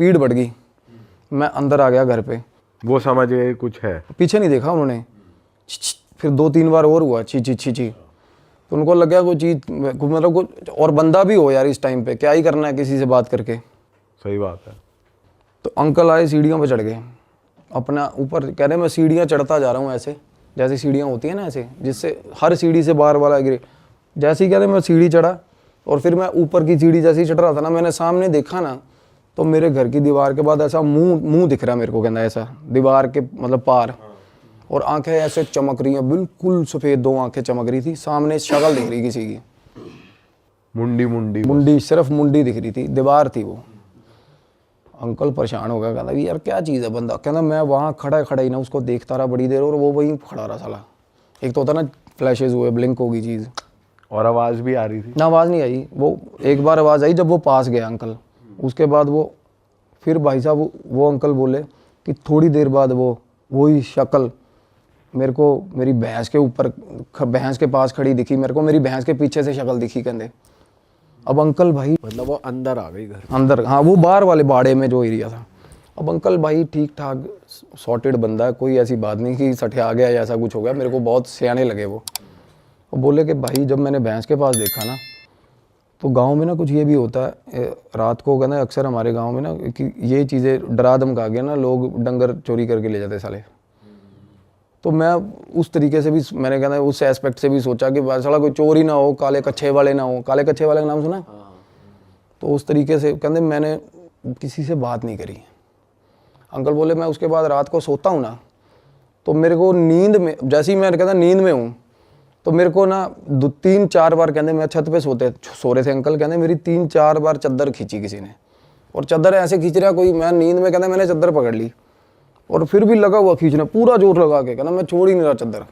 Speed बढ़ गई, मैं अंदर आ गया घर पे। वो समझ गए कुछ है, पीछे नहीं देखा उन्होंने, फिर 2-3 बार और हुआ छी छी छी छी, तो उनको लग गया कोई चीज़, मतलब कुछ और बंदा भी हो यार इस टाइम पे, क्या ही करना है किसी से बात करके। सही बात है। तो अंकल आए, सीढ़ियों पे चढ़ गए, अपना ऊपर कह रहे मैं सीढ़ियाँ चढ़ता जा रहा हूँ ऐसे, जैसे सीढ़ियाँ होती हैं ना ऐसे, जिससे हर सीढ़ी से बार बार गिरे। जैसे ही कह रहे मैं सीढ़ी चढ़ा, और फिर मैं ऊपर की सीढ़ी जैसे ही चढ़ रहा था ना, मैंने सामने देखा ना, तो मेरे घर की दीवार के बाद ऐसा मुंह दिख रहा मेरे को, कहना ऐसा दीवार के मतलब पार, और आंखें ऐसे चमक रही हैं, बिल्कुल सफ़ेद 2 आंखें चमक रही थी, सामने शक्ल दिख रही किसी की, मुंडी सिर्फ मुंडी दिख रही थी, दीवार थी वो। अंकल परेशान हो गया, कहता यार क्या चीज़ है। बंदा कहना मैं वहाँ खड़ा ही ना उसको देखता रहा बड़ी देर, और वो वहीं खड़ा रहा साला। एक तो होता ना फ्लैशेज हुए, ब्लिंक होगी चीज़, और आवाज़ भी आ रही थी ना? आवाज़ नहीं आई। वो एक बार आवाज़ आई जब वो पास गया अंकल, उसके बाद वो फिर भाई साहब वो अंकल बोले कि थोड़ी देर बाद वही शक्ल मेरे को मेरी भैंस के ऊपर, भैंस के पास खड़ी दिखी मेरे को, मेरी भैंस के पीछे से शक्ल दिखी कहते। अब अंकल भाई, मतलब वो अंदर आ गई घर अंदर, हाँ वो बाहर वाले बाड़े में जो एरिया था। अब अंकल भाई ठीक ठाक सॉर्टेड बंदा है, कोई ऐसी बात नहीं कि सठिया गया या ऐसा कुछ हो गया, मेरे को बहुत सियाने लगे वो। बोले कि भाई जब मैंने भैंस के पास देखा ना, तो गांव में ना कुछ ये भी होता है, रात को कहना अक्सर हमारे गांव में ना कि ये चीज़ें डरा धमका के ना लोग डंगर चोरी करके ले जाते साले। तो मैं उस तरीके से भी, मैंने कहना उस एस्पेक्ट से भी सोचा कि साला कोई चोर ही ना हो, काले कच्छे वाले ना हो। काले कच्छे वाले का नाम सुना? तो उस तरीके से कहते मैंने किसी से बात नहीं करी। अंकल बोले मैं उसके बाद रात को सोता हूँ ना, तो मेरे को नींद में, जैसे ही मैं कहता नींद में हूँ, तो मेरे को ना 2-3-4 बार कहते मैं छत पे सो रहे थे अंकल, कहते मेरी 3-4 बार चादर खींची किसी ने, और चादर ऐसे खींच रहा कोई, मैं नींद में कहते मैंने चादर पकड़ ली, और फिर भी लगा हुआ खींचना, पूरा जोर लगा के, कहना मैं छोड़ ही नहीं रहा चादर।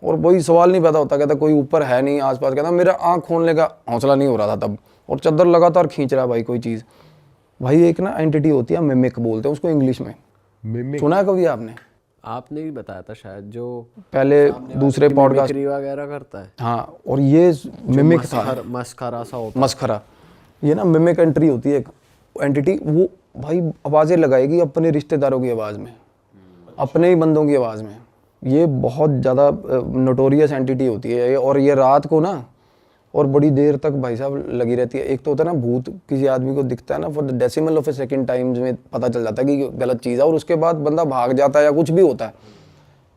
और वही सवाल नहीं पैदा होता, कहता कोई ऊपर है नहीं आसपास, कहता मेरा आँख खोलने का हौसला नहीं हो रहा था तब, और चादर लगातार खींच रहा भाई कोई चीज़। भाई एक ना एंटिटी होती है, मिमिक बोलते हैं उसको इंग्लिश में, मिमिक सुना है कभी आपने? आपने भी बताया था शायद, जो पहले दूसरे पॉडकास्ट वगैरह करता है। हाँ, और ये मिमिक था, मस्खरा सा होता, मस्खरा। ये ना मिमिक एंट्री होती है एक एंटिटी, वो भाई आवाज़ें लगाएगी अपने रिश्तेदारों की आवाज़ में, अपने ही बंदों की आवाज़ में। ये बहुत ज़्यादा नोटोरियस एंटिटी होती है, और ये रात को ना और बड़ी देर तक भाई साहब लगी रहती है। एक तो होता है ना भूत किसी आदमी को दिखता है ना, for the decimal of A second times में पता चल जाता है कि गलत चीज़ है, और उसके बाद बंदा भाग जाता है या कुछ भी होता है।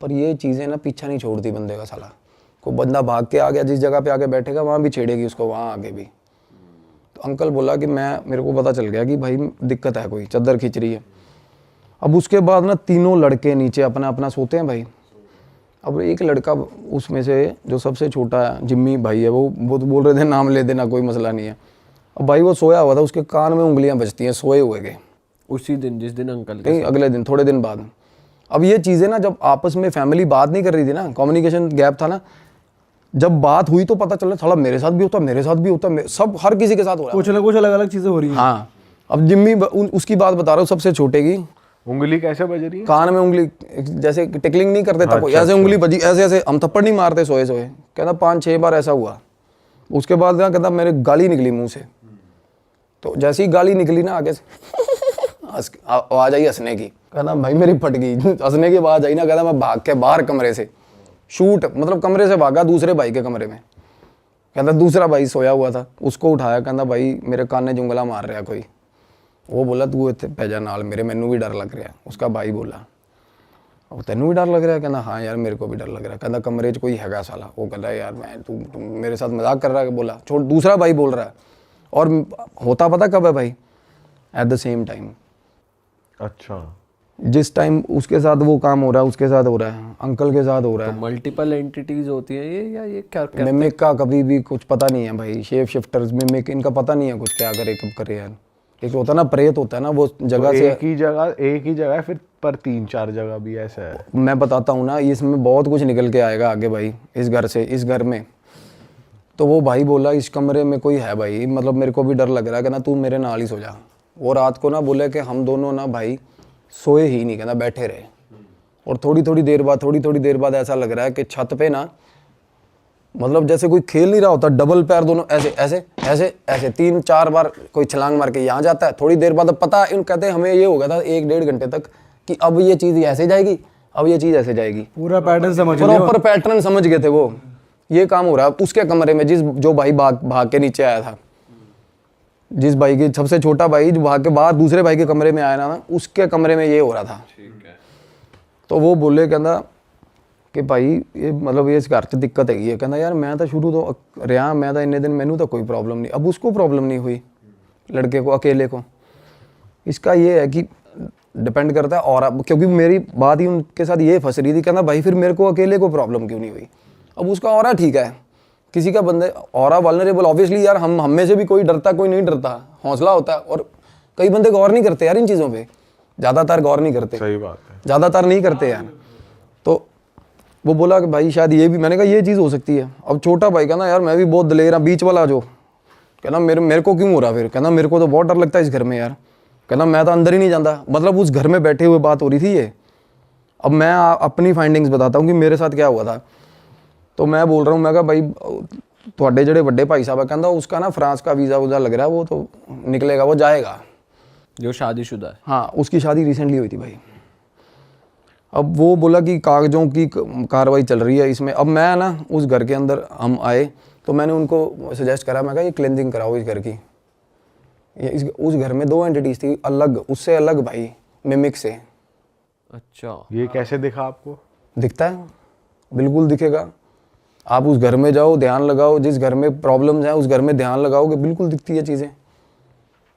पर ये चीज़ें ना पीछा नहीं छोड़ती बंदे का साला। को बंदा भाग के आ गया, जिस जगह पे आके बैठेगा वहाँ भी छेड़ेगी उसको, वहाँ आगे भी। तो अंकल बोला कि मेरे को पता चल गया कि भाई दिक्कत है, कोई चादर खींच रही है। अब उसके बाद ना तीनों लड़के नीचे अपना अपना सोते हैं भाई। अब एक लड़का उसमें से जो सबसे छोटा है, जिम्मी भाई है, वो तो बोल रहे थे नाम ले देना, कोई मसला नहीं है। अब भाई वो सोया हुआ था, उसके कान में उंगलियां बजती हैं सोए हुए के, उसी दिन जिस दिन अंकल के कहीं अगले दिन, थोड़े दिन बाद। अब ये चीज़ें ना जब आपस में फैमिली बात नहीं कर रही थी ना, कम्युनिकेशन गैप था ना, जब बात हुई तो पता चला थोड़ा मेरे साथ भी होता, मेरे साथ भी होता, सब हर किसी के साथ हो रहा है, कुछ ना कुछ अलग अलग चीज़ें हो रही हैं। हाँ। अब जिम्मी उसकी बात बता रहा हूँ, सबसे छोटे की उंगली कैसे बज रही है? कान में उंगली, जैसे टिकलिंग नहीं करते तब ऐसे उंगली बजी, ऐसे ऐसे। हम थप्पड़ नहीं मारते सोए सोए, कहता 5-6 बार ऐसा हुआ। उसके बाद क्या कहता मेरे गाली निकली मुंह से, तो जैसी गाली निकली ना आगे से आवाज आई हंसने की, कहना भाई मेरी फट गई। हंसने की आवाज आई ना, कहता मैं भाग के बाहर कमरे से शूट, मतलब कमरे से भागा दूसरे भाई के कमरे में। कहता दूसरा भाई सोया हुआ था, उसको उठाया, कहता भाई मेरे कान ने जुंगला मार रहा कोई। वो बोला तू इतने पैजा नाल मेरे, मैनू भी डर लग रहा। उसका भाई बोला अब तेनू भी डर लग रहा है? कहना हाँ यार मेरे को भी डर लग रहा है। कहना कमरे 'च कोई हैगा साला। वो कहता है यार मैं तू मेरे साथ मजाक कर रहा है। बोला छोड़, दूसरा भाई बोल रहा है। और होता पता कब है भाई? At the same time. अच्छा, जिस टाइम उसके साथ वो काम हो रहा है उसके साथ हो रहा है, अंकल के साथ हो रहा है। तो मल्टीपल एंटिटीज होती हैं ये, या ये क्या करते हैं? मिमिक का कभी भी कुछ पता नहीं है भाई। शेप शिफ्टर्स, मिमिक, इनका पता नहीं है कुछ क्या करे कब करे यार। एक होता है ना प्रेत होता है ना, वो जगह तो से एक ही जगह है फिर, पर 3-4 जगह भी ऐसा है। मैं बताता हूँ ना, इसमें बहुत कुछ निकल के आएगा आगे भाई। इस घर से, इस घर में तो वो भाई बोला इस कमरे में कोई है भाई, मतलब मेरे को भी डर लग रहा है। कहना तू मेरे नाल ही सो जा। वो रात को ना बोले कि हम दोनों ना भाई सोए ही नहीं, कहना बैठे रहे। और थोड़ी थोड़ी देर बाद ऐसा लग रहा है कि छत पे ना मतलब जैसे कोई खेल नहीं रहा होता, डबल पैर दोनों ऐसे ऐसे ऐसे ऐसे 3-4 बार कोई छलांग मार के यहाँ जाता है, थोड़ी देर बाद अब पता इन कहते हैं हमें ये हो गया था 1-1.5 घंटे तक कि अब ये चीज़ ऐसे जाएगी, अब ये चीज़ ऐसे जाएगी, पूरा पैटर्न समझ लिया। प्रॉपर पैटर्न समझ गए थे वो। ये काम हो रहा है उसके कमरे में, जो भाई भाग के नीचे आया था, जिस भाई की सबसे छोटा भाई जो भाग के बाहर दूसरे भाई के कमरे में आया ना, उसके कमरे में ये हो रहा था। तो वो बोले कहना कि भाई ये मतलब ये इस घर च दिक्कत हैगी है। कहना यार मैं तो शुरू तो रहा, मैं तो इन्ने दिन मैनू तो कोई प्रॉब्लम नहीं। अब उसको प्रॉब्लम नहीं हुई, लड़के को, अकेले को। इसका ये है कि डिपेंड करता है, और क्योंकि मेरी बात ही उनके साथ ये फंस रही थी। कहना भाई फिर मेरे को अकेले को प्रॉब्लम क्यों नहीं हुई? अब उसका ऑरा ठीक है, किसी का बंदे ऑरा वल्नरेबल, ऑब्वियसली यार हम में से भी कोई डरता कोई नहीं डरता, हौसला होता है। और कई बंदे गौर नहीं करते यार इन चीज़ों पे, ज़्यादातर गौर नहीं करते। सही बात है, ज़्यादातर नहीं करते यार। तो वो बोला कि भाई शायद ये भी, मैंने कहा ये चीज़ हो सकती है। अब छोटा भाई कहना यार मैं भी बहुत दलेर हूँ, बीच वाला जो कहना मेरे को क्यों हो रहा? फिर कहना मेरे को तो बहुत डर लगता है इस घर में यार। कहना मैं तो अंदर ही नहीं जाता। मतलब उस घर में बैठे हुए बात हो रही थी ये। अब मैं अपनी फाइंडिंग्स बताता हूँ कि मेरे साथ क्या हुआ था। तो मैं बोल रहा हूँ, मैं कहा भाई थोड़े जड़े बड़े भाई साहब कहता उसका ना फ्रांस का वीज़ा वूज़ा लग रहा है, वो तो निकलेगा, वो जाएगा। जो शादीशुदा है? हाँ, उसकी शादी रिसेंटली हुई थी भाई। अब वो बोला कि कागजों की कार्रवाई चल रही है इसमें। अब मैं ना उस घर के अंदर हम आए तो मैंने उनको सजेस्ट करा, मैं कहा ये क्लेंजिंग कराओ इस घर की। उस घर में 2 एंटिटीज थी अलग, उससे अलग भाई, मिमिक से। अच्छा, ये कैसे दिखा आपको? दिखता है, बिल्कुल दिखेगा। आप उस घर में जाओ, ध्यान लगाओ, जिस घर में प्रॉब्लम्स हैं उस घर में ध्यान लगाओगे, बिल्कुल दिखती है चीज़ें।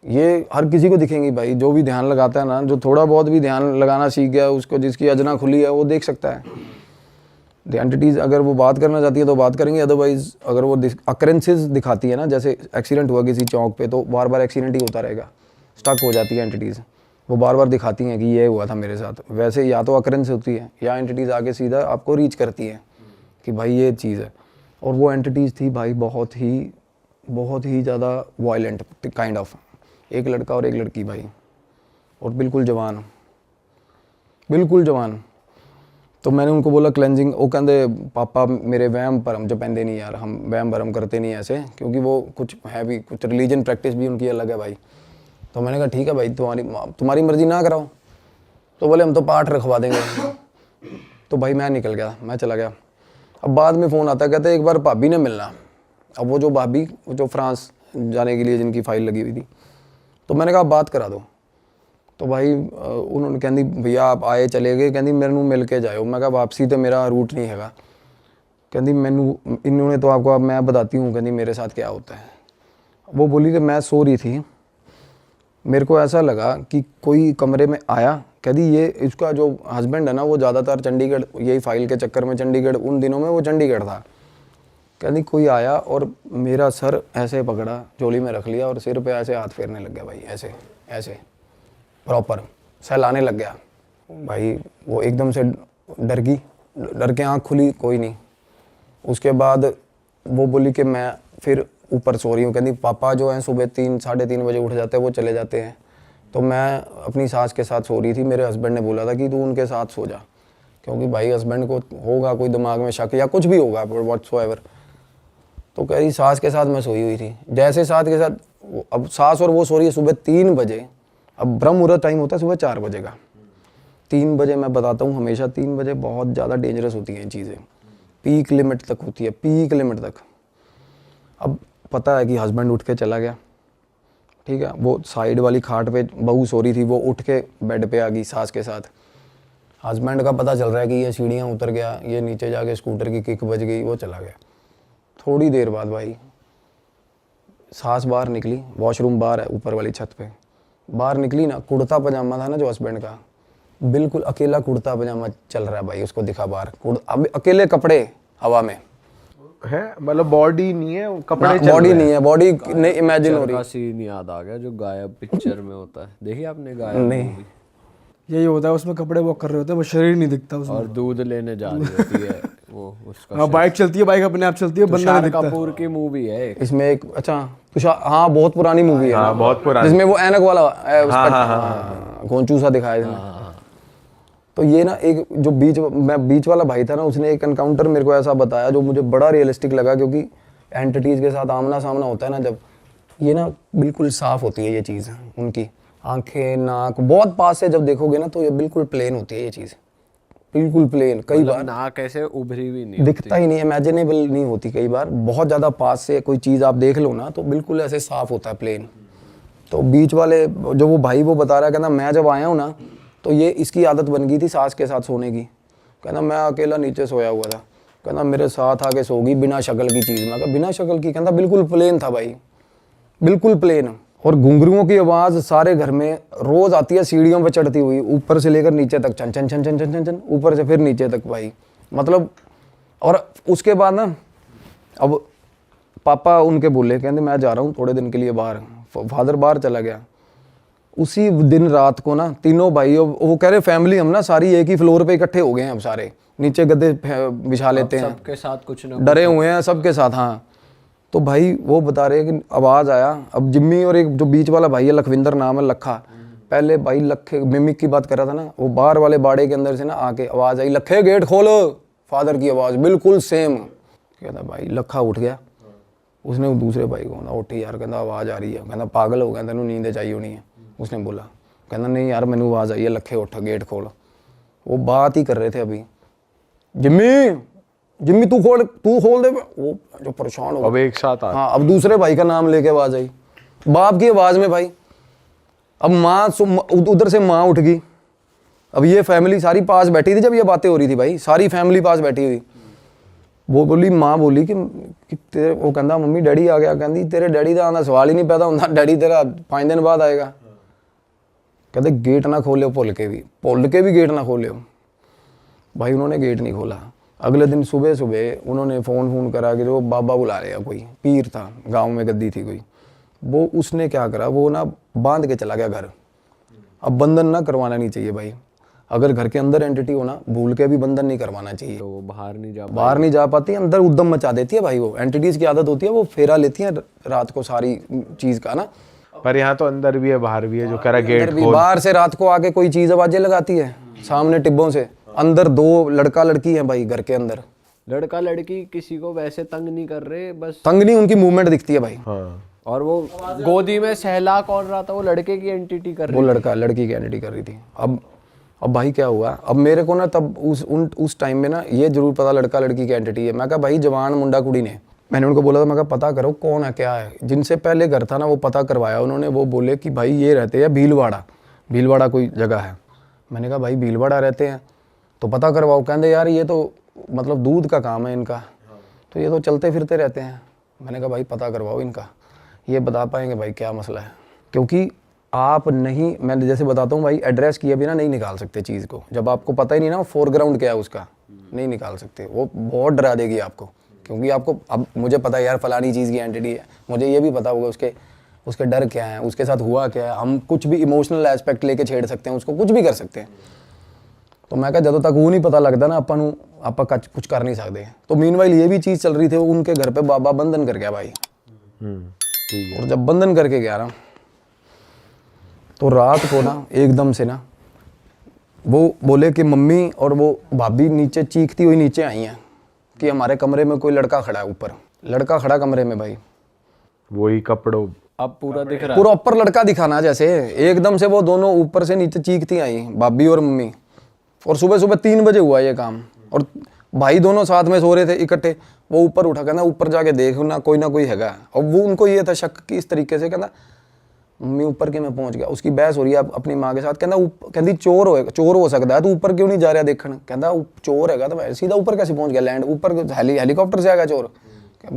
ये हर किसी को दिखेंगी भाई, जो भी ध्यान लगाता है ना, जो थोड़ा बहुत भी ध्यान लगाना सीख गया, उसको जिसकी अजना खुली है वो देख सकता है। द एंटिटीज़ अगर वो बात करना चाहती है तो बात करेंगे, अदरवाइज अगर वो अकरेंसेस दिखाती है ना, जैसे एक्सीडेंट हुआ किसी चौक पे तो बार बार एक्सीडेंट ही होता रहेगा, स्टक हो जाती है एंटिटीज़, वो बार बार दिखाती हैं कि ये हुआ था मेरे साथ। वैसे या तो अकरेंस होती है या एंटिटीज़ आगे सीधा आपको रीच करती है कि भाई ये चीज़ है। और वो एंटिटीज़ थी भाई बहुत ही ज़्यादा वायलेंट काइंड ऑफ, एक लड़का और एक लड़की भाई, और बिल्कुल जवान, बिल्कुल जवान। तो मैंने उनको बोला क्लेंजिंग, वो कहते पापा मेरे वहम भरम जो पहनते नहीं यार, हम वहम भरम करते नहीं ऐसे, क्योंकि वो कुछ है भी, कुछ रिलीजन प्रैक्टिस भी उनकी अलग है भाई। तो मैंने कहा ठीक है भाई, तुम्हारी मर्जी ना कराओ। तो बोले हम तो पाठ रखवा देंगे। तो भाई मैं निकल गया, मैं चला गया। अब बाद में फ़ोन आता, कहते एक बार भाभी ने मिलना। अब वो जो भाभी जो फ्रांस जाने के लिए जिनकी फ़ाइल लगी हुई थी, तो मैंने कहा बात करा दो। तो भाई उन्होंने कहती भैया आप आए चले गए, कहती मेरे मिल के जाओ। मैं कहा वापसी तो मेरा रूट नहीं हैगा। कहती मैनू इन्होंने तो आपको, अब मैं बताती हूँ कहती मेरे साथ क्या होता है। वो बोली कि मैं सो रही थी, मेरे को ऐसा लगा कि कोई कमरे में आया। कहती ये इसका जो हस्बैंड है ना, वो ज़्यादातर चंडीगढ़, यही फाइल के चक्कर में चंडीगढ़, उन दिनों में वो चंडीगढ़ था। कहती कोई आया और मेरा सर ऐसे पकड़ा, झोली में रख लिया और सिर पे ऐसे हाथ फेरने लग गया भाई, ऐसे ऐसे प्रॉपर सहलाने लग गया भाई। वो एकदम से डर गई, डर के आँख खुली, कोई नहीं। उसके बाद वो बोली कि मैं फिर ऊपर सो रही हूँ। कहती पापा जो हैं सुबह 3-3:30 बजे उठ जाते हैं, वो चले जाते हैं। तो मैं अपनी सास के साथ सो रही थी। मेरे हस्बैंड ने बोला था कि तू उनके साथ सो जा, क्योंकि भाई हस्बैंड को होगा कोई दिमाग में शक या कुछ भी होगा व्हाटसोएवर। तो कह रही सास के साथ मैं सोई हुई थी। जैसे सास के साथ, अब सास और वो सो रही है सुबह 3 बजे। अब ब्रह्म मुहूर्त टाइम होता है सुबह 4 बजे का। 3 बजे मैं बताता हूँ, हमेशा 3 बजे बहुत ज़्यादा डेंजरस होती हैं चीज़ें, पीक लिमिट तक होती है, पीक लिमिट तक। अब पता है कि हस्बैंड उठ के चला गया, ठीक है। वो साइड वाली खाट पे बहू सो रही थी, वो उठ के बेड पे आ गई सास के साथ। हस्बैंड का पता चल रहा है कि ये सीढ़ियाँ उतर गया, ये नीचे जाके स्कूटर की किक बज गई, वो चला गया। थोड़ी देर बाद भाई सास बाहर निकली, वॉशरूम बाहर है ऊपर वाली छत पे, बाहर निकली ना, कुर्ता पजामा था ना जो हस्बैंड का, बिल्कुल अकेला कुर्ता पजामा चल रहा है भाई, उसको दिखा बाहर। अब अकेले कपड़े हवा में है, मतलब बॉडी नहीं है, कपड़े चल बॉडी रहे नहीं है, बॉडी नहीं इमेजिन हो रही। का सीन याद आ गया जो गायब पिक्चर में होता है, देखिए आपने गायब नहीं। movie? यही होता है, उसमें कपड़े वॉक कर रहे होते हैं, वो शरीर नहीं दिखता उसमें। और दूध लेने जा रही होती है वो, उसका हाँ, बाइक चलती है, बाइक अपने आप चलती है, बंदा तुषार नहीं दिखता। कपूर की मूवी है एक। इसमें एक, अच्छा तुषार, हाँ बहुत पुरानी मूवी है। हाँ, बहुत पुरानी। जिसमें वो ऐनक वाला है, गोंचू सा दिखाया इसमें। तो ये ना एक जो बीच वाला भाई था ना, उसने एक एनकाउंटर मेरे को ऐसा बताया जो मुझे बड़ा रियलिस्टिक लगा, क्योंकि एंटिटीज़ के साथ आमना सामना होता है ना जब, ये ना बिल्कुल साफ़ होती है ये चीज़, उनकी आंखें नाक बहुत पास से जब देखोगे ना तो ये बिल्कुल प्लेन होती है ये चीज़, बिल्कुल प्लेन। कई मतलब बार नाक ऐसे उभरी हुई नहीं दिखता ही नहीं, इमेजिनेबल नहीं होती। कई बार बहुत ज़्यादा पास से कोई चीज़ आप देख लो ना तो बिल्कुल ऐसे साफ़ होता है, प्लेन। तो बीच वाले जो वो भाई वो बता रहा है, कहना मैं जब आया हूँ ना तो ये इसकी आदत बन गई थी सास के साथ सोने की। कहना मैं अकेला नीचे सोया हुआ था, कहना मेरे साथ आके सो गई बिना शक्ल की चीज़। मैं कहा बिना शक्ल की? कहता बिल्कुल प्लेन था भाई, बिल्कुल प्लेन। और घुंघरुओं की आवाज़ सारे घर में रोज़ आती है, सीढ़ियों पे चढ़ती हुई, ऊपर से लेकर नीचे तक, छन छन छन छन छन छन छन, ऊपर से फिर नीचे तक भाई, मतलब। और उसके बाद ना अब पापा उनके बोले, कहते मैं जा रहा हूँ थोड़े दिन के लिए बाहर। फादर बाहर चला गया। उसी दिन रात को ना तीनों भाई, वो कह रहे फैमिली हम ना सारी एक ही फ्लोर पे इकट्ठे हो गए हैं, अब सारे नीचे गद्दे बिछा लेते हैं, सबके साथ कुछ ना डरे हुए हैं सबके साथ। हाँ, तो भाई वो बता रहे कि आवाज़ आया। अब जिम्मी और एक जो बीच वाला भाई है, लखविंदर नाम है, लखा, पहले भाई लखे मिमिक की बात कर रहा था ना, वो बाहर वाले बाड़े के अंदर से ना आके आवाज़ आई, लखे गेट खोलो। फादर की आवाज़ बिल्कुल सेम। कहता भाई लखा उठ गया। उसने वो दूसरे भाई को, उठी यार, कहता आवाज़ आ रही है। कहता पागल हो गया, तेन नींद चाहिए होनी है। उसने बोला, कहता नहीं यार मैंने आवाज़ आई है, लखे उठ गेट खोल। वो बात ही कर रहे थे अभी, जिम्मी जिम्मी तू खोल दे। वो जो परेशान हो अब एक साथ आ हाँ, अब दूसरे भाई का नाम लेके आवाज़ आई, बाप की आवाज़ में भाई। अब माँ उधर से माँ उठ गई। अब ये फैमिली सारी पास बैठी थी जब ये बातें हो रही थी भाई, सारी फैमिली पास बैठी हुई। वो बोली, माँ बोली कि तेरे, वो कहता मम्मी डैडी आ गया। कहती तेरे डैडी का आना सवाल ही नहीं पैदा होता, डैडी तेरा 5 दिन बाद आएगा। कहते गेट ना खोले, भुल के भी गेट ना खोले। भाई उन्होंने गेट नहीं खोला। अगले दिन सुबह सुबह उन्होंने फ़ोन करा कि जो बाबा बुला रहे हैं, कोई पीर था गांव में, गद्दी थी कोई। वो उसने क्या करा, वो ना बांध के चला गया घर। अब बंधन ना करवाना नहीं चाहिए भाई, अगर घर के अंदर एंटिटी हो ना, भूल के भी बंधन नहीं करवाना चाहिए। तो वो बाहर नहीं जा पाती, अंदर उद्दम मचा देती है भाई। वो एंटिटीज़ की आदत होती है, वो फेरा लेती है रात को सारी चीज़ का ना। पर यहाँ तो अंदर भी है बाहर भी है, जो कह रहा गेट भी बाहर से रात को आके कोई चीज़ आवाज़ें लगाती है सामने टिब्बों से। अंदर 2 लड़का लड़की है भाई घर के अंदर। लड़का लड़की किसी को वैसे तंग नहीं कर रहे, बस तंग नहीं, उनकी मूवमेंट दिखती है भाई। हाँ। और वो गोदी में सहला कौन रहा था, वो लड़के की एंटिटी कर रही वो लड़का लड़की की एंटिटी कर रही थी। अब भाई क्या हुआ, अब मेरे को ना तब उस टाइम में ना ये जरूर पता लड़का लड़की की एंटिटी है। मैं कहा भाई जवान मुंडा कुड़ी ने, मैंने उनको बोला था, मैं कहा पता करो कौन है क्या है। जिनसे पहले घर था ना वो पता करवाया उन्होंने। वो बोले कि भाई ये रहते हैं भीलवाड़ा कोई जगह है। मैंने कहा भाई भीलवाड़ा रहते हैं तो पता करवाओ। कहते यार ये तो मतलब दूध का काम है इनका, तो ये तो चलते फिरते रहते हैं। मैंने कहा भाई पता करवाओ इनका, ये बता पाएंगे भाई क्या मसला है। क्योंकि आप नहीं, मैं जैसे बताता हूँ भाई, एड्रेस किए बिना नहीं निकाल सकते चीज़ को। जब आपको पता ही नहीं ना फोरग्राउंड क्या है उसका, नहीं निकाल सकते। वो बहुत डरा देगी आपको, क्योंकि आपको अब मुझे पता है यार फलानी चीज़ की एंटिटी है, मुझे ये भी पता होगा उसके डर क्या है, उसके साथ हुआ क्या है। हम कुछ भी इमोशनल एस्पेक्ट लेके छेड़ सकते हैं उसको, कुछ भी कर सकते हैं। तो मैं कहा ਜਦੋਂ तक वो नहीं पता लगता ना ਆਪਾਂ ਨੂੰ ਆਪਾਂ कुछ कर नहीं सकते। तो मीनवाइल ये भी चीज़ चल रही थी, उनके घर पे बाबा बंधन कर गया भाई। ठीक है। और जब बंधन करके गया ना तो रात को ना एकदम से ना वो बोले कि मम्मी और वो भाभी नीचे चीखती हुई नीचे आई हैं कि हमारे कमरे में कोई लड़का खड़ा है, ऊपर लड़का खड़ा कमरे में भाई, वही कपड़ों अब पूरा दिख रहा पूरा ऊपर लड़का दिखाना जैसे। एकदम से वो दोनों ऊपर से नीचे चीखती आई भाभी और मम्मी। और सुबह सुबह 3 बजे हुआ ये काम, और भाई दोनों साथ में सो रहे थे इकट्ठे। वो ऊपर उठा, कहना ऊपर जाके देख ना कोई हैगा। और वो उनको ये था शक कि इस तरीके से, कहना मम्मी ऊपर के मैं पहुंच गया। उसकी बहस हो रही है अपनी माँ के साथ। कहती चोर हो सकता है, तू ऊपर क्यों नहीं जा रहा देखने। कहता चोर हैगा तो सीधा ऊपर कैसे पहुंच गया, लैंड ऊपर हेलीकॉप्टर से आएगा चोर।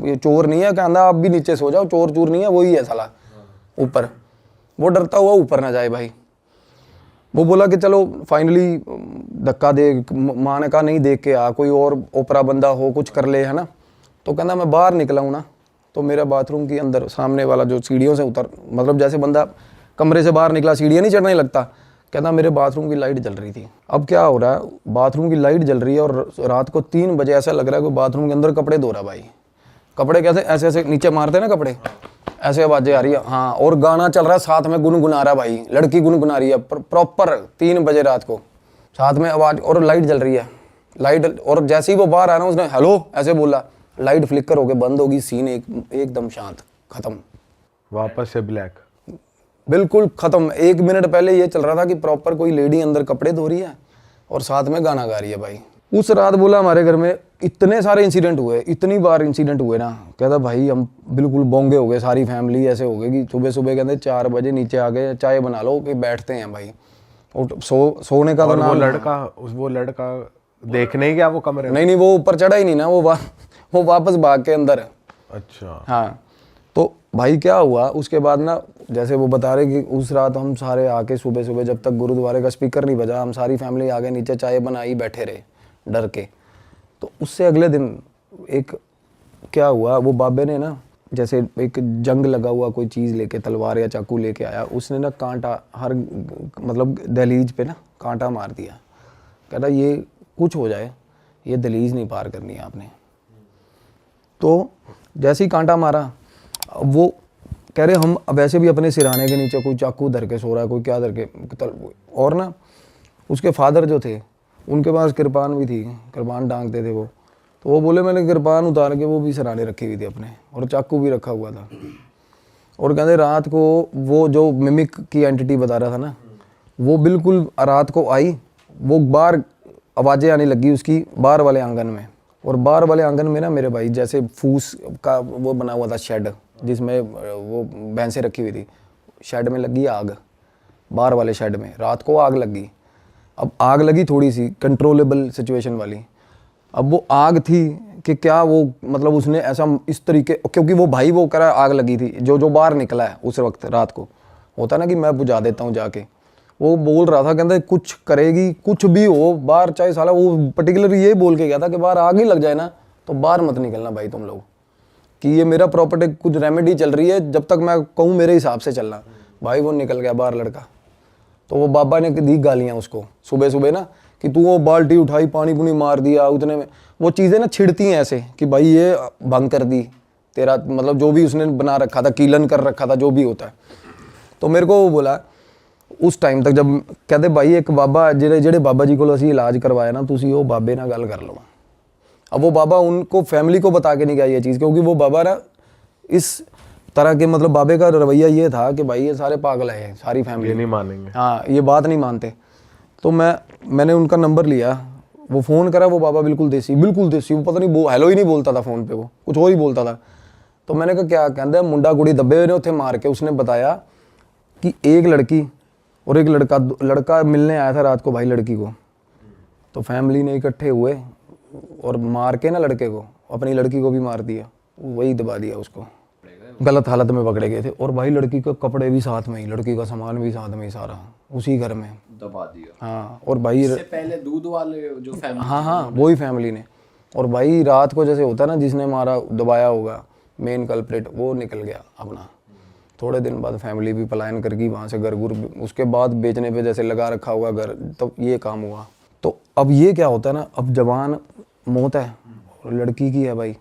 ये चोर नहीं है, कहता आप भी नीचे सो जाओ, चोर चूर नहीं है, वही है साला ऊपर। वो डरता हुआ ऊपर ना जाए भाई। वो बोला कि चलो फाइनली धक्का दे, माँ ने कहा नहीं देख के आ, कोई और ओपरा बंदा हो कुछ कर ले, है ना। तो कहना मैं बाहर निकला हूँ ना, तो मेरा बाथरूम के अंदर सामने वाला जो सीढ़ियों से उतर, मतलब जैसे बंदा कमरे से बाहर निकला सीढ़ियाँ नहीं चढ़ने लगता, कहना मेरे बाथरूम की लाइट जल रही थी। अब क्या हो रहा है, बाथरूम की लाइट जल रही है और रात को 3 बजे ऐसा लग रहा है कि बाथरूम के अंदर कपड़े धो रहा भाई। कपड़े कैसे ऐसे ऐसे नीचे मारते हैं ना कपड़े, ऐसे आवाज़ें आ रही है। हाँ, और गाना चल रहा है साथ में, गुनगुना रहा भाई, लड़की गुनगुना रही है प्रॉपर 3 बजे रात को। साथ में आवाज़, और लाइट जल रही है, लाइट, और जैसे ही वो बाहर आया ना उसने हेलो ऐसे बोला, लाइट फ्लिकर होके बंद होगी, सीन एकदम शांत, ख़त्म, वापस से ब्लैक। बिल्कुल ख़त्म। 1 मिनट पहले ये चल रहा था कि प्रॉपर कोई लेडी अंदर कपड़े धो रही है और साथ में गाना गा रही है भाई। उस रात बोला हमारे घर में इतने सारे इंसिडेंट हुए, इतनी बार इंसिडेंट हुए ना, कहता भाई हम बिल्कुल बोंगे हो गए, सारी फैमिली ऐसे हो गई कि सुबह सुबह कहते 4 बजे नीचे आ गए, चाय बना लो कि बैठते हैं भाई, और सोने का तो और नाम। वो लड़का देखने ही गया वो कमरे में? नहीं वो ऊपर चढ़ा ही नहीं ना, वो वापस भाग के अंदर। अच्छा। हाँ, तो भाई क्या हुआ उसके बाद ना, जैसे वो बता रहे कि उस रात हम सारे आके सुबह सुबह जब तक गुरुद्वारे का स्पीकर नहीं बजा, हम सारी फैमिली आगे नीचे चाय बनाई बैठे रहे डर के। तो उससे अगले दिन एक क्या हुआ, वो बाबे ने ना जैसे एक जंग लगा हुआ कोई चीज़ लेके, तलवार या चाकू लेके आया, उसने ना कांटा हर मतलब दहलीज पे ना कांटा मार दिया। कहता ये कुछ हो जाए, ये दहलीज नहीं पार करनी है आपने। तो जैसे ही कांटा मारा, वो कह रहे हम वैसे भी अपने सिरहाने के नीचे कोई चाकू धर के सो रहा है, कोई क्या धर के, और ना उसके फादर जो थे उनके पास कृपान भी थी, कृपान डांगते थे वो। तो वो बोले मैंने कृपान उतार के वो भी सिरहाने रखी हुई थी अपने, और चाकू भी रखा हुआ था। और कहते रात को वो जो मिमिक की एंटिटी बता रहा था ना, वो बिल्कुल रात को आई, वो बाहर आवाज़ें आने लगी उसकी बाहर वाले आंगन में, और बाहर वाले आंगन में ना मेरे भाई जैसे फूस का वो बना हुआ था शेड, जिसमें वो भैंसें रखी हुई थी, शेड में लगी आग, बाहर वाले शेड में रात को आग लगी। अब आग लगी थोड़ी सी कंट्रोलेबल सिचुएशन वाली, अब वो आग थी कि क्या वो मतलब उसने ऐसा इस तरीके, क्योंकि वो भाई वो करा आग लगी थी, जो बाहर निकला है उस वक्त रात को, होता ना कि मैं बुझा देता हूँ जाके, वो बोल रहा था कहते कुछ करेगी, कुछ भी हो बाहर, चाहे साला वो पर्टिकुलर ये बोल के गया था कि बाहर आग ही लग जाए ना तो बाहर मत निकलना भाई तुम लोग, कि ये मेरा प्रॉपर्टी कुछ रेमेडी चल रही है, जब तक मैं कहूँ मेरे हिसाब से चलना। भाई वो निकल गया बाहर लड़का। तो वो बाबा ने दी गालियाँ उसको सुबह सुबह ना, कि तू वो बाल्टी उठाई पानी पुनी मार दिया, उतने में वो चीज़ें ना छिड़ती हैं ऐसे कि भाई ये भंग कर दी तेरा, मतलब जो भी उसने बना रखा था, कीलन कर रखा था, जो भी होता है। तो मेरे को वो बोला उस टाइम तक, जब कहते भाई एक बाबा जेड़े बाबा जी को असी इलाज करवाया ना, तुसी वो बाबे ना गल कर लो। अब वो बाबा उनको फैमिली को बता के नहीं गया ये चीज़, क्योंकि वो बाबा ना इस तरह के, मतलब बाबे का रवैया ये था कि भाई ये सारे पागल है, सारी फैमिली ये नहीं मानेंगे, हाँ ये बात नहीं मानते। तो मैंने उनका नंबर लिया, वो फ़ोन करा, वो बाबा बिल्कुल देसी, वो पता नहीं वो हेलो ही नहीं बोलता था फ़ोन पे, वो कुछ और ही बोलता था। तो मैंने कहा क्या कहता है, मुंडा कुड़ी दबे हुए ने उत्थे मार के। उसने बताया कि एक लड़की और एक लड़का मिलने आया था रात को भाई लड़की को, तो फैमिली ने इकट्ठे हुए और मार के ना लड़के को, अपनी लड़की को भी मार दिया, वही दबा दिया उसको, गलत हालत में पकड़े गए थे। और भाई लड़की के कपड़े भी साथ में ही, लड़की का सामान भी साथ में ही, सारा उसी घर में दबा दिया। हाँ, और भाई इससे पहले दूध वाले जो फैमिली, हाँ वही फैमिली ने। और भाई रात को जैसे होता है ना, जिसने मारा दबाया होगा मेन कल्प्रिट, वो निकल गया अपना। थोड़े दिन बाद फैमिली भी पलायन कर गई वहाँ से, घर गुर उसके बाद बेचने पे जैसे लगा रखा होगा घर, तो ये काम हुआ। तो अब ये क्या होता है ना, अब जवान मौत है और लड़की की है भाई,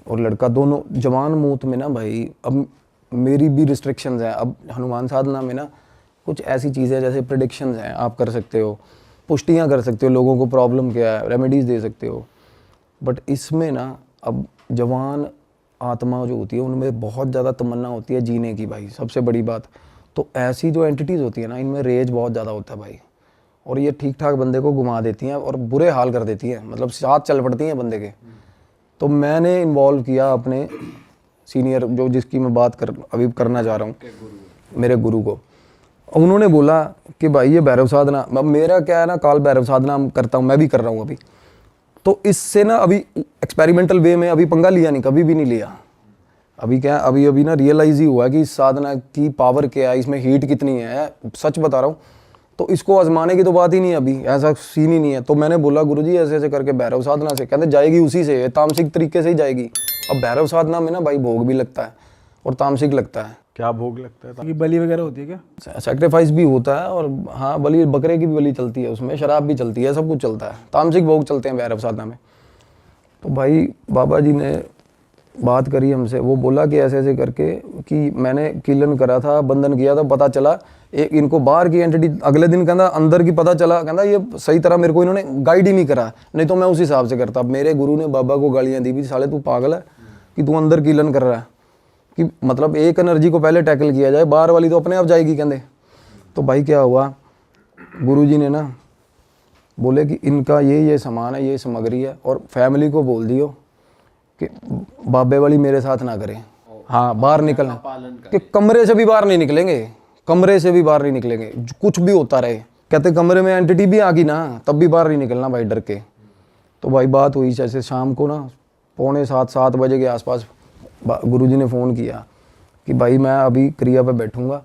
और लड़का, दोनों जवान मौत में ना भाई, अब मेरी भी रिस्ट्रिक्शंस हैं। अब हनुमान साधना में ना कुछ ऐसी चीज़ें जैसे प्रेडिक्शंस हैं, आप कर सकते हो, पुष्टियाँ कर सकते हो, लोगों को प्रॉब्लम क्या है, रेमेडीज़ दे सकते हो। बट इसमें ना अब जवान आत्मा जो होती है उनमें बहुत ज़्यादा तमन्ना होती है जीने की भाई, सबसे बड़ी बात। तो ऐसी जो एंटिटीज़ होती है ना, इनमें रेज बहुत ज़्यादा होता है भाई, और ये ठीक ठाक बंदे को घुमा देती हैं और बुरे हाल कर देती हैं, मतलब साथ चल पड़ती हैं बंदे के। तो मैंने इन्वॉल्व किया अपने सीनियर, जो जिसकी मैं बात अभी करना चाह रहा हूँ, मेरे गुरु को। उन्होंने बोला कि भाई ये भैरव साधना, अब मेरा क्या है ना, काल भैरव साधना करता हूँ, मैं भी कर रहा हूँ अभी। तो इससे ना अभी एक्सपेरिमेंटल वे में अभी पंगा लिया नहीं, कभी भी नहीं लिया। अभी क्या, अभी ना रियलाइज़ ही हुआ कि इस साधना की पावर क्या है, इसमें हीट कितनी है, सच बता रहा हूँ। तो इसको आजमाने की तो बात ही नहीं है, अभी ऐसा सीन ही नहीं है। तो मैंने बोला गुरुजी ऐसे ऐसे करके भैरव साधना से, कहते जाएगी उसी से, तामसिक तरीके से ही जाएगी। अब भैरव साधना में ना भाई भोग भी लगता है और तामसिक लगता है। क्या भोग लगता है? कि बलि वगैरह होती है क्या? सैक्रिफाइस भी होता है, और हाँ बलि, बकरे की भी बलि चलती है उसमें, शराब भी चलती है, सब कुछ चलता है, तामसिक भोग चलते हैं भैरव साधना में। तो भाई बाबा जी ने बात करी हमसे, वो बोला कि ऐसे ऐसे करके कि मैंने किलन करा था, बंधन किया था, पता चला एक इनको बाहर की एंटिटी, अगले दिन कहता अंदर की पता चला, कहता ये सही तरह मेरे को इन्होंने गाइड ही नहीं करा, नहीं तो मैं उस हिसाब से करता। मेरे गुरु ने बाबा को गालियाँ दी भी, साले तू पागल है कि तू अंदर किलन कर रहा है, कि मतलब एक एनर्जी को पहले टैकल किया जाए, बाहर वाली तो अपने आप जाएगी कहते। तो भाई क्या हुआ, गुरुजी ने ना बोले कि इनका ये सामान है, ये सामग्री है, और फैमिली को बोल दियो कि बाबे वाली मेरे साथ ना करें। हाँ, बाहर निकलना कि कमरे से भी बाहर नहीं निकलेंगे, कमरे से भी बाहर नहीं निकलेंगे, कुछ भी होता रहे। कहते कमरे में एंटिटी भी आ गई ना तब भी बाहर नहीं निकलना भाई, डर के। तो भाई बात हुई जैसे शाम को ना 6:45-7 बजे के आसपास गुरुजी ने फ़ोन किया कि भाई मैं अभी क्रिया पे बैठूंगा,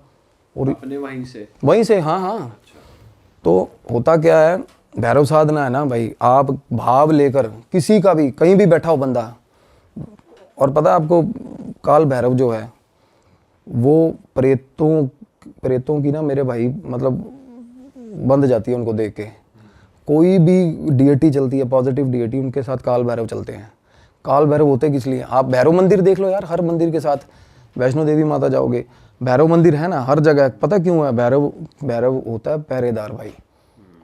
और अपने वहीं से हाँ। तो होता क्या है, भैरव साधना है ना भाई, आप भाव लेकर किसी का भी कहीं भी बैठा हो बंदा, और पता है आपको काल भैरव जो है वो प्रेतों की ना मेरे भाई मतलब बंद जाती है उनको देख के। कोई भी डीएटी चलती है, पॉजिटिव डीएटी, उनके साथ काल भैरव चलते हैं। काल भैरव होते किस लिए, आप भैरव मंदिर देख लो यार, हर मंदिर के साथ, वैष्णो देवी माता जाओगे भैरव मंदिर है ना हर जगह। पता क्यों है, भैरव होता है पहरेदार भाई,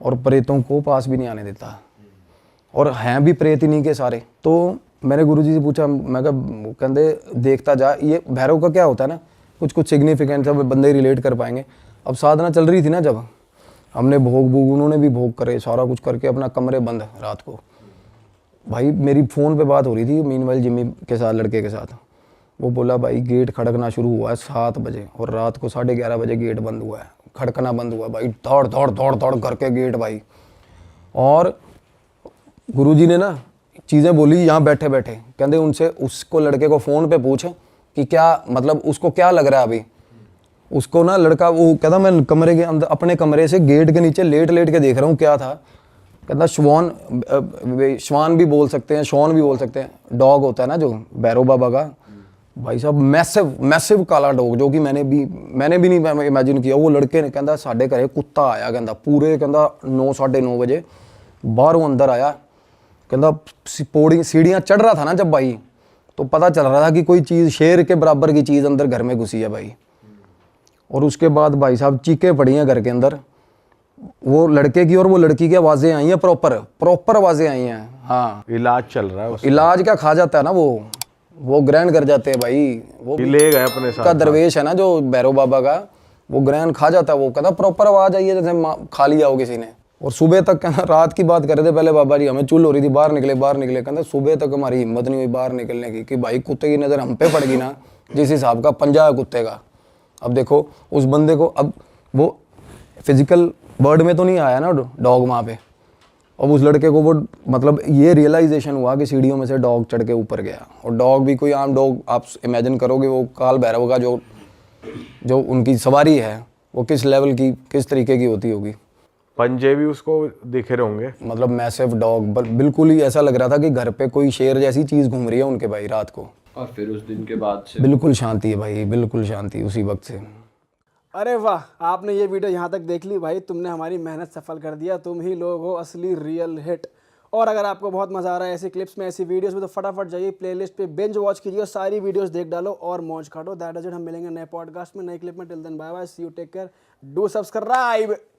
और प्रेतों को पास भी नहीं आने देता, और हैं भी प्रेत इन्हीं के सारे। तो मैंने गुरुजी से पूछा, मैं कहा कहते देखता जा, ये भैरव का क्या होता है ना, कुछ सिग्निफिकेंट सब बंदे रिलेट कर पाएंगे। अब साधना चल रही थी ना, जब हमने भोग उन्होंने भी भोग करे, सारा कुछ करके अपना कमरे बंद रात को। भाई मेरी फ़ोन पे बात हो रही थी मीनवाइल जिम्मी के साथ, लड़के के साथ। वो बोला भाई गेट खड़कना शुरू हुआ है 7 बजे, और रात को 11:30 बजे गेट बंद हुआ है, खड़कना बंद हुआ भाई, दौड़ करके गेट भाई। और गुरुजी ने ना चीज़ें बोली यहाँ बैठे बैठे, कहते उनसे उसको लड़के को फ़ोन पे पूछ कि क्या मतलब उसको क्या लग रहा है अभी। उसको ना लड़का वो कहता मैं कमरे के अंदर अपने कमरे से गेट के नीचे लेट के देख रहा हूँ क्या था। कहता श्वान भी बोल सकते हैं, शॉन भी बोल सकते हैं, डॉग होता है ना जो भैरव बाबा का, भाई साहब मैसिव काला डॉग, जो कि मैंने भी नहीं इमेजिन किया। वो लड़के ने कहता साढ़े घरे कुत्ता आया, कहता पूरे कहता 9-9:30 बजे बाहरों अंदर आया, कहता पौड़ी सीढ़ियाँ चढ़ रहा था ना जब भाई, तो पता चल रहा था कि कोई चीज़ शेर के बराबर की चीज़ अंदर घर में घुसी है भाई। और उसके बाद भाई साहब चीखें पड़ी हैं घर के अंदर, वो लड़के की और वो लड़की की आवाज़ें आई हैं, प्रॉपर आवाज़ें आई हैं। हाँ, इलाज चल रहा है उसका। इलाज क्या खा जाता है ना, वो ग्रहण कर जाते हैं भाई, वो ले गए अपने साथ का दरवेश है ना जो भैरव बाबा का, वो ग्रहण खा जाता है। वो कहता प्रॉपर आवाज़ आई है जैसे खा लिया हो किसी ने। और सुबह तक कहना, रात की बात कर रहे थे पहले बाबा जी, हमें चुल हो रही थी, बाहर निकले। कहता सुबह तक हमारी हिम्मत नहीं हुई बाहर निकलने की, कि भाई कुत्ते की नज़र हम पे पड़ गई ना, जिस हिसाब का पंजा है कुत्ते का। अब देखो उस बंदे को, अब वो फिजिकल वर्ड में तो नहीं आया ना डॉग वहाँ पे। अब उस लड़के को वो मतलब ये रियलाइजेशन हुआ कि सीढ़ियों में से डॉग चढ़ के ऊपर गया। और डॉग भी कोई आम डॉग, आप इमेजिन करोगे वो काल भैरव का जो उनकी सवारी है वो किस लेवल की, किस तरीके की होती होगी। पंजे भी उसको दिख रहे होंगे, मतलब मैसिव डॉग, बिल्कुल ही ऐसा लग रहा था कि घर पे कोई शेर जैसी चीज़ घूम रही है उनके भाई रात को। और फिर उस दिन के बाद से बिल्कुल शांति है भाई, बिल्कुल शांति उसी वक्त से। अरे वाह, आपने ये वीडियो यहाँ तक देख ली भाई, तुमने हमारी मेहनत सफल कर दिया। तुम ही लोग हो असली रियल हिट। और अगर आपको बहुत मज़ा आ रहा है ऐसी क्लिप्स में, ऐसी वीडियोस में, तो फटाफट जाइए प्लेलिस्ट पे बिंज वॉच कीजिए, सारी वीडियोस देख डालो और मौज काटो। That is it. हम मिलेंगे नए पॉडकास्ट में, नई क्लिप में। Till then bye bye, see you, take care, do subscribe.